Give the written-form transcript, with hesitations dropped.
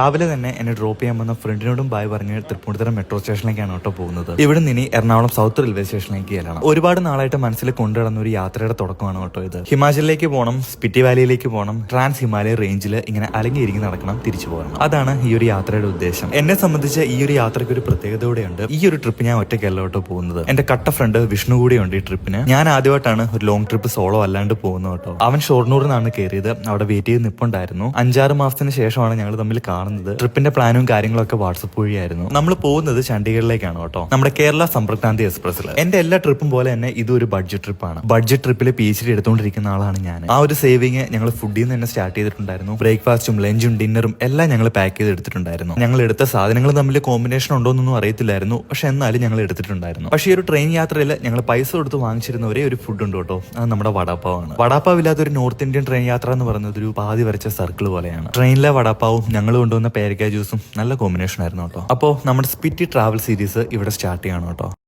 രാവിലെ തന്നെ എന്നെ ഡ്രോപ്പ് ചെയ്യാൻ വന്ന ഫ്രണ്ടിനോടും ബായ് പറഞ്ഞ് തൃപ്പൂണിത്തുറ മെട്രോ സ്റ്റേഷനിലേക്കാണ് കേട്ടോ പോകുന്നത്. ഇവിടെ നിന്ന് എറണാകുളം സൗത്ത് റെയിൽവേ സ്റ്റേഷനിലേക്ക് ചെല്ലണം. ഒരുപാട് നാളായിട്ട് മനസ്സിൽ കൊണ്ടുനടന്ന ഒരു യാത്രയുടെ തുടക്കമാണ് കേട്ടോ ഇത്. ഹിമാചലിലേക്ക് പോകണം, സ്പിറ്റി വാലിയിലേക്ക് പോകണം, ട്രാൻസ് ഹിമാലയ റേഞ്ചിൽ ഇങ്ങനെ അലങ്ങിയിരിക്കും നടക്കണം, തിരിച്ചു പോകണം. അതാണ് ഈ ഒരു യാത്രയുടെ ഉദ്ദേശം. എന്നെ സംബന്ധിച്ച് ഈ ഒരു യാത്രയ്ക്ക് ഒരു പ്രത്യേകത കൂടെയുണ്ട്. ഈ ഒരു ട്രിപ്പ് ഞാൻ ഒറ്റയ്ക്കല്ല കേട്ടോ പോകുന്നത്. എന്റെ കട്ട ഫ്രണ്ട് വിഷ്ണു കൂടിയുണ്ട് ഈ ട്രിപ്പിന്. ഞാൻ ആദ്യമായിട്ടാണ് ഒരു ലോങ് ട്രിപ്പ് സോളോ അല്ലാണ്ട് പോകുന്നത് കേട്ടോ. അവൻ ഷൊർണൂരിൽ നിന്നാണ് കയറിയത്. അവിടെ വെയിറ്റ് ചെയ്ത് നിപ്പുണ്ടായിരുന്നു. 5-6 മാസത്തിന് ശേഷമാണ് ഞങ്ങൾ തമ്മിൽ കാണുന്നത്. ട്രിപ്പിന്റെ പ്ലാനും കാര്യങ്ങളൊക്കെ വാട്സപ്പ് വഴിയായിരുന്നു. നമ്മൾ പോകുന്നത് ചണ്ഡീഗഡിലേക്കാണ് കേട്ടോ, നമ്മുടെ കേരള സമ്പർക്ക് ക്രാന്തി എക്സ്പ്രസിൽ. എന്റെ എല്ലാ ട്രിപ്പും പോലെ തന്നെ ഇതൊരു ബഡ്ജറ്റ് ട്രിപ്പാണ്. ബഡ്ജറ്റ് ട്രിപ്പിൽ PhD എടുത്തുകൊണ്ടിരിക്കുന്ന ആളാണ് ഞാൻ. ആ ഒരു സേവിങ് ഞങ്ങൾ ഫുഡിൽ നിന്ന് തന്നെ സ്റ്റാർട്ട് ചെയ്തിട്ടുണ്ടായിരുന്നു. ബ്രേക്ക്ഫാസ്റ്റും ലഞ്ചും ഡിന്നറും എല്ലാം ഞങ്ങൾ പാക്ക് ചെയ്ത് എടുത്തിട്ടുണ്ടായിരുന്നു. ഞങ്ങൾ എടുത്ത സാധനങ്ങൾ തമ്മിൽ കോമ്പിനേഷൻ ഉണ്ടോന്നൊന്നും അറിയത്തില്ലായിരുന്നു, പക്ഷെ എന്നാലും ഞങ്ങൾ എടുത്തിട്ടുണ്ടായിരുന്നു. പക്ഷേ ഈ ഒരു ട്രെയിൻ യാത്രയിൽ ഞങ്ങൾ പൈസ കൊടുത്ത് വാങ്ങിച്ചിരുന്ന ഒരേ ഒരു ഫുഡ് ഉണ്ട് കേട്ടോ, അത് നമ്മുടെ വടാപ്പാവാണ്. വടാപ്പാവ് ഇല്ലാത്ത ഒരു നോർത്ത് ഇന്ത്യൻ ട്രെയിൻ യാത്ര എന്ന് പറയുന്നത് ഒരു പാതി വരച്ച സർക്കിൾ പോലെയാണ്. ട്രെയിനിലെ വടാപ്പാവും ഞങ്ങൾ കൊണ്ടുവന്ന പേരക്ക ജ്യൂസും നല്ല കോമ്പിനേഷൻ ആയിരുന്നു കേട്ടോ. അപ്പോൾ നമ്മുടെ സ്പിറ്റി ട്രാവൽ സീരീസ് ഇവിടെ സ്റ്റാർട്ട് ചെയ്യണം കേട്ടോ.